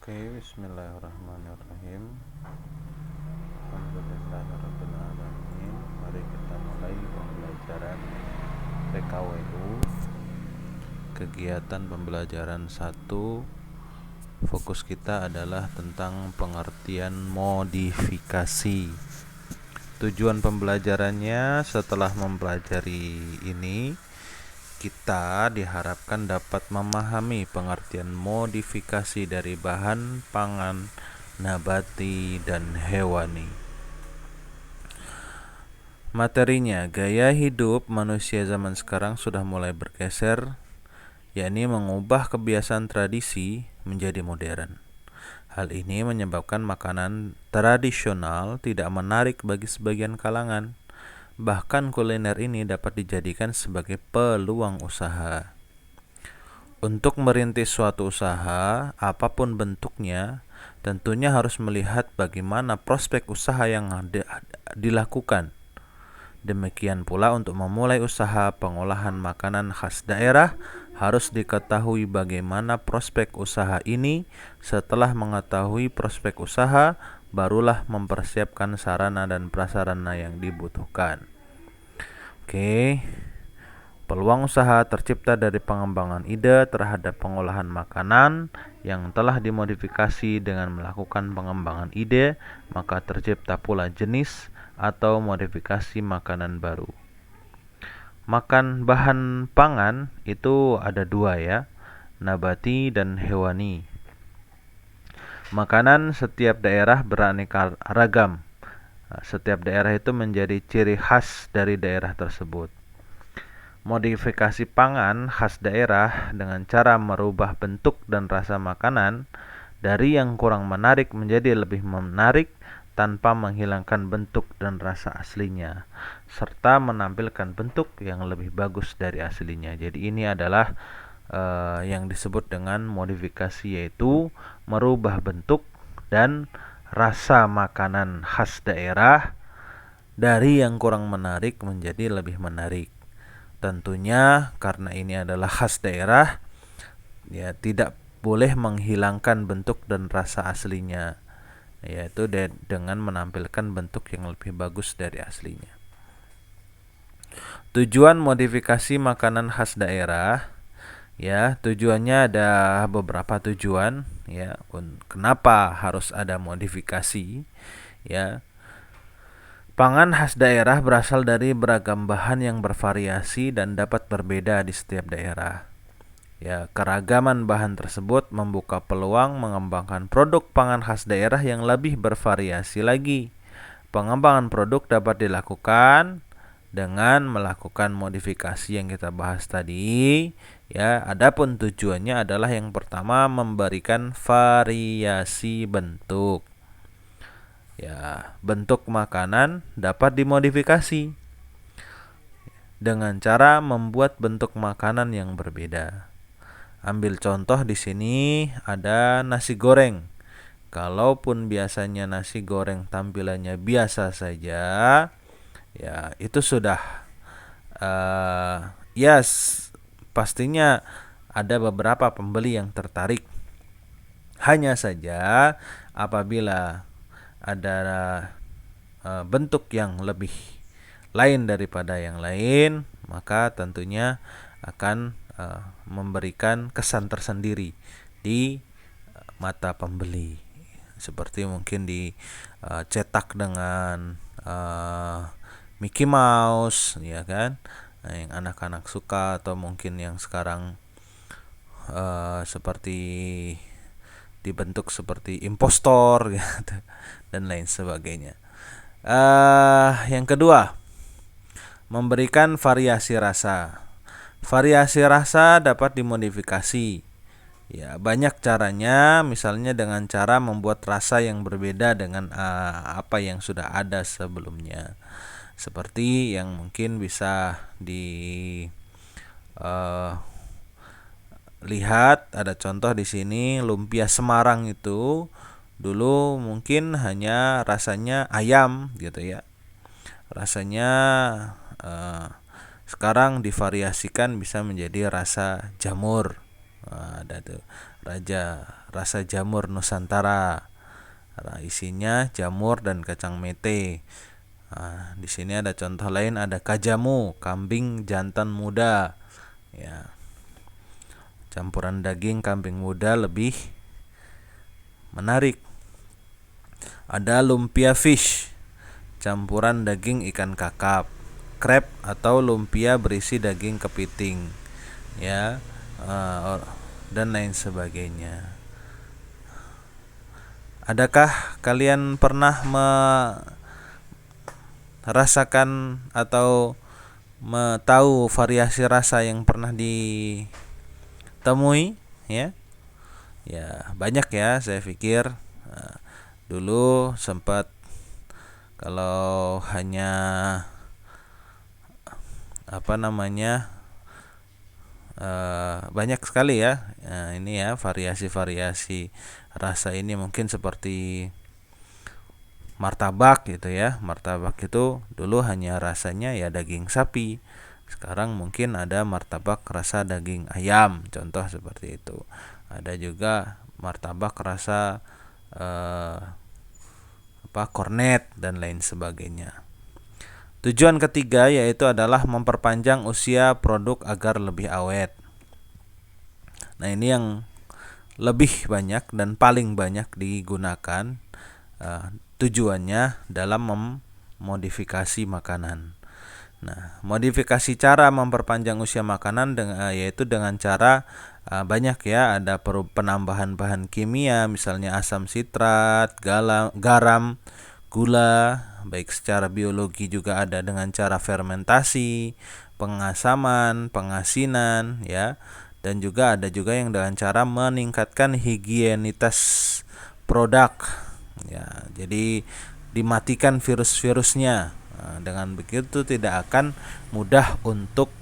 Oke, bismillahirrahmanirrahim. Alhamdulillahirabbil alamin. Mari kita mulai pembelajaran PKWU. Kegiatan pembelajaran 1. Fokus kita adalah tentang pengertian modifikasi. Tujuan pembelajarannya setelah mempelajari ini, kita diharapkan dapat memahami pengertian modifikasi dari bahan pangan nabati dan hewani. Materinya, gaya hidup manusia zaman sekarang sudah mulai bergeser, yakni mengubah kebiasaan tradisi menjadi modern. Hal ini menyebabkan makanan tradisional tidak menarik bagi sebagian kalangan. Bahkan kuliner ini dapat dijadikan sebagai peluang usaha. Untuk merintis suatu usaha, apapun bentuknya, tentunya harus melihat bagaimana prospek usaha yang dilakukan. Demikian pula untuk memulai usaha pengolahan makanan khas daerah, harus diketahui bagaimana prospek usaha ini. Setelah mengetahui prospek usaha, barulah mempersiapkan sarana dan prasarana yang dibutuhkan. Oke. Peluang usaha tercipta dari pengembangan ide terhadap pengolahan makanan yang telah dimodifikasi. Dengan melakukan pengembangan ide, maka tercipta pula jenis atau modifikasi makanan baru. Makan bahan pangan itu ada dua ya, nabati dan hewani. Makanan setiap daerah beraneka ragam. Setiap daerah itu menjadi ciri khas dari daerah tersebut. Modifikasi pangan khas daerah dengan cara merubah bentuk dan rasa makanan dari yang kurang menarik menjadi lebih menarik tanpa menghilangkan bentuk dan rasa aslinya, serta menampilkan bentuk yang lebih bagus dari aslinya. Jadi ini adalah yang disebut dengan modifikasi, yaitu merubah bentuk dan rasa makanan khas daerah dari yang kurang menarik menjadi lebih menarik. Tentunya karena ini adalah khas daerah, ya tidak boleh menghilangkan bentuk dan rasa aslinya, yaitu dengan menampilkan bentuk yang lebih bagus dari aslinya. Tujuan modifikasi makanan khas daerah, ya tujuannya ada beberapa tujuan, ya. Kenapa harus ada modifikasi? Ya, pangan khas daerah berasal dari beragam bahan yang bervariasi dan dapat berbeda di setiap daerah. Ya, keragaman bahan tersebut membuka peluang mengembangkan produk pangan khas daerah yang lebih bervariasi lagi. Pengembangan produk dapat dilakukan dengan melakukan modifikasi yang kita bahas tadi. Ya, adapun tujuannya adalah yang pertama, memberikan variasi bentuk. Ya, bentuk makanan dapat dimodifikasi dengan cara membuat bentuk makanan yang berbeda. Ambil contoh di sini ada nasi goreng. Kalaupun biasanya nasi goreng tampilannya biasa saja, ya itu sudah pastinya ada beberapa pembeli yang tertarik. Hanya saja apabila ada bentuk yang lebih lain daripada yang lain, maka tentunya akan memberikan kesan tersendiri di mata pembeli. Seperti mungkin dicetak dengan Mickey Mouse, ya kan, yang anak-anak suka, atau mungkin yang sekarang seperti dibentuk seperti impostor gitu, dan lain sebagainya. Yang kedua, memberikan variasi rasa. Variasi rasa dapat dimodifikasi. Ya, banyak caranya, misalnya dengan cara membuat rasa yang berbeda dengan apa yang sudah ada sebelumnya. Seperti yang mungkin bisa lihat, ada contoh di sini, lumpia Semarang itu dulu mungkin hanya rasanya ayam gitu ya. Rasanya sekarang divariasikan bisa menjadi rasa jamur. Ada tuh rasa jamur Nusantara. Nah, isinya jamur dan kacang mete. Nah, di sini ada contoh lain, ada kajamu, kambing jantan muda. Ya, campuran daging kambing muda lebih menarik. Ada lumpia fish, campuran daging ikan kakap. Crab atau lumpia berisi daging kepiting. Ya, dan lain sebagainya. Adakah kalian pernah merasakan atau tahu variasi rasa yang pernah ditemui? Ya, banyak ya. Saya pikir dulu sempat, kalau hanya banyak sekali ya. Ini ya variasi-variasi rasa ini, mungkin seperti martabak gitu ya. Martabak itu dulu hanya rasanya ya daging sapi. Sekarang mungkin ada martabak rasa daging ayam, contoh seperti itu. Ada juga martabak rasa kornet dan lain sebagainya. Tujuan ketiga yaitu adalah memperpanjang usia produk agar lebih awet. Nah, ini yang lebih banyak dan paling banyak digunakan, tujuannya dalam memodifikasi makanan. Nah, modifikasi cara memperpanjang usia makanan yaitu dengan cara banyak ya. Ada penambahan bahan kimia, misalnya asam sitrat, garam, gula, baik secara biologi juga ada dengan cara fermentasi, pengasaman, pengasinan ya. Dan juga ada juga yang dengan cara meningkatkan higienitas produk. Ya, jadi dimatikan virus-virusnya. Nah, dengan begitu tidak akan mudah untuk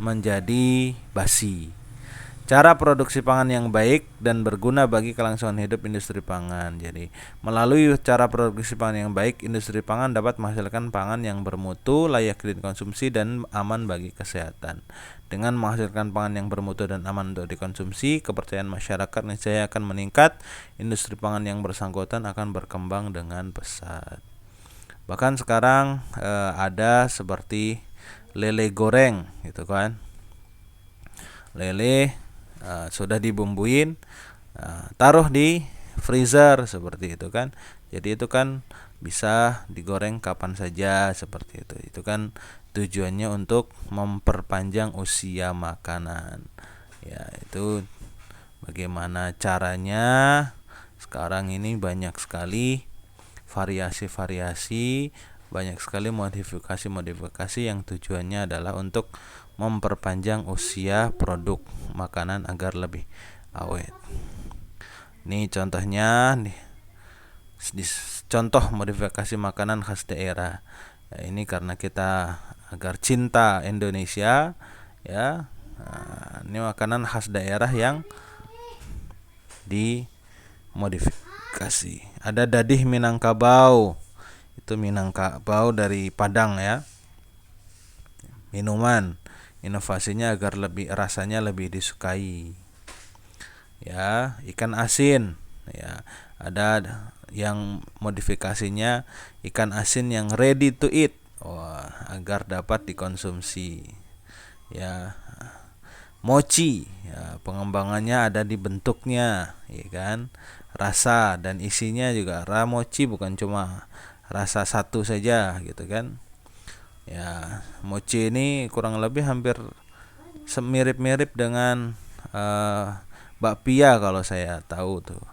menjadi basi. Cara produksi pangan yang baik dan berguna bagi kelangsungan hidup industri pangan. Jadi, melalui cara produksi pangan yang baik, industri pangan dapat menghasilkan pangan yang bermutu, layak dikonsumsi dan aman bagi kesehatan. Dengan menghasilkan pangan yang bermutu dan aman untuk dikonsumsi, kepercayaan masyarakat niscaya akan meningkat. Industri pangan yang bersangkutan akan berkembang dengan pesat. Bahkan sekarang ada seperti lele goreng gitu kan. Lele sudah dibumbuin, taruh di freezer seperti itu kan. Jadi itu kan bisa digoreng kapan saja seperti itu. Itu kan tujuannya untuk memperpanjang usia makanan. Ya, itu bagaimana caranya. Sekarang ini banyak sekali variasi-variasi, banyak sekali modifikasi-modifikasi yang tujuannya adalah untuk memperpanjang usia produk makanan agar lebih awet. Ini contohnya nih, contoh modifikasi makanan khas daerah. Ya, ini karena kita agar cinta Indonesia ya. Nah, ini makanan khas daerah yang dimodifikasi. Ada dadih Minangkabau. Itu Minangkabau dari Padang ya. Minuman, inovasinya agar rasanya lebih disukai. Ya, ikan asin. Ya, ada yang modifikasinya ikan asin yang ready to eat. Agar dapat dikonsumsi. Ya, mochi. Ya, pengembangannya ada di bentuknya, ya kan? Rasa dan isinya juga. Mochi bukan cuma rasa satu saja gitu kan. Ya, mochi ini kurang lebih hampir mirip-mirip dengan bakpia kalau saya tahu tuh.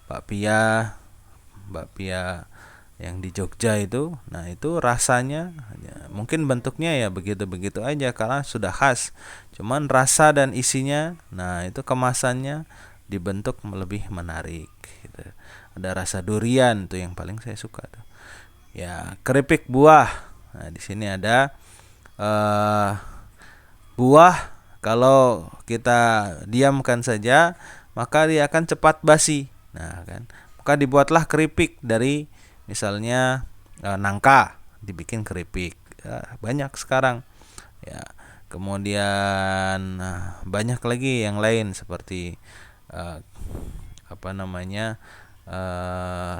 Bakpia yang di Jogja itu. Nah, itu rasanya mungkin bentuknya ya begitu-begitu aja karena sudah khas. Cuman rasa dan isinya, nah itu kemasannya dibentuk lebih menarik gitu. Ada rasa durian tuh yang paling saya suka tuh. Ya, keripik buah. Nah, di sini ada buah, kalau kita diamkan saja maka dia akan cepat basi. Nah, kan. Maka dibuatlah keripik dari misalnya nangka, dibikin keripik. Ya, banyak sekarang. Ya, Kemudian banyak lagi yang lain seperti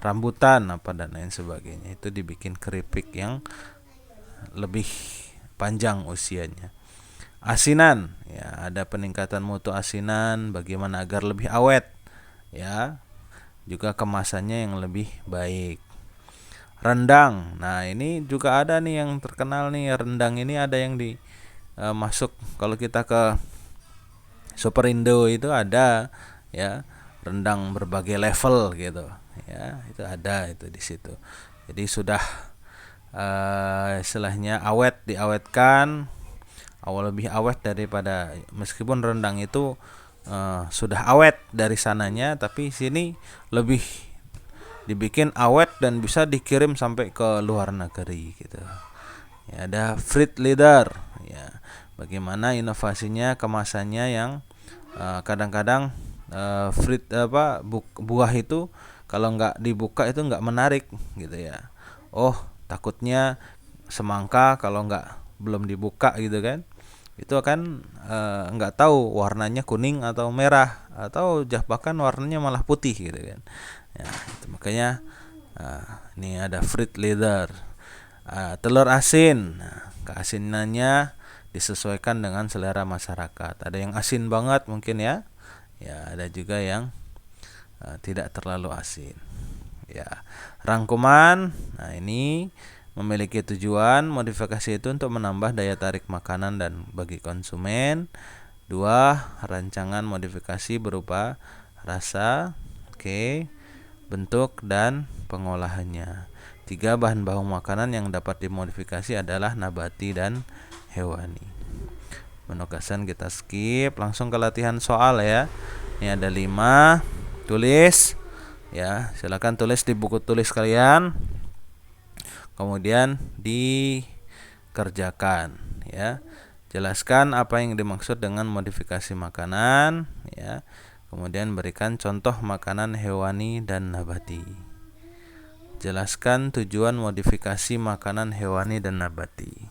rambutan dan lain sebagainya. Itu dibikin keripik yang lebih panjang usianya. Asinan, ya, ada peningkatan mutu asinan, bagaimana agar lebih awet, ya, juga kemasannya yang lebih baik. Rendang, nah ini juga ada nih yang terkenal nih. Rendang ini ada yang masuk kalau kita ke Superindo itu ada, ya, rendang berbagai level gitu, ya, itu ada itu di situ. Jadi sudah istilahnya diawetkan, lebih awet daripada, meskipun rendang itu sudah awet dari sananya, tapi sini lebih dibikin awet dan bisa dikirim sampai ke luar negeri gitu. Ya, ada fruit leather, ya, bagaimana inovasinya kemasannya yang kadang-kadang buah itu kalau nggak dibuka itu nggak menarik gitu ya. Oh, takutnya semangka kalau belum dibuka gitu kan, itu akan nggak tahu warnanya kuning atau merah, atau bahkan warnanya malah putih gitu kan. Ya, itu makanya ini ada fruit leather. Telur asin, keasinannya disesuaikan dengan selera masyarakat. Ada yang asin banget mungkin, ya, ada juga yang tidak terlalu asin. Ya, rangkuman. Nah, ini memiliki tujuan modifikasi itu untuk menambah daya tarik makanan dan bagi konsumen. 2, rancangan modifikasi berupa rasa, bentuk dan pengolahannya. 3, bahan baku makanan yang dapat dimodifikasi adalah nabati dan hewani. Penugasan kita skip, langsung ke latihan soal ya. Ini ada 5, tulis ya, silakan tulis di buku tulis kalian, kemudian dikerjakan ya. Jelaskan apa yang dimaksud dengan modifikasi makanan ya. Kemudian berikan contoh makanan hewani dan nabati. Jelaskan tujuan modifikasi makanan hewani dan nabati.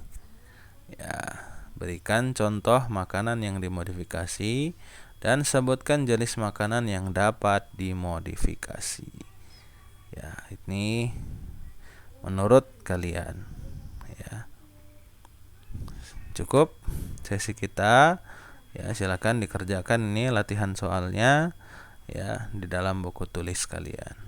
Ya, berikan contoh makanan yang dimodifikasi dan sebutkan jenis makanan yang dapat dimodifikasi. Ya, ini menurut kalian. Ya. Cukup sesi kita. Ya, silakan dikerjakan ini latihan soalnya ya di dalam buku tulis kalian.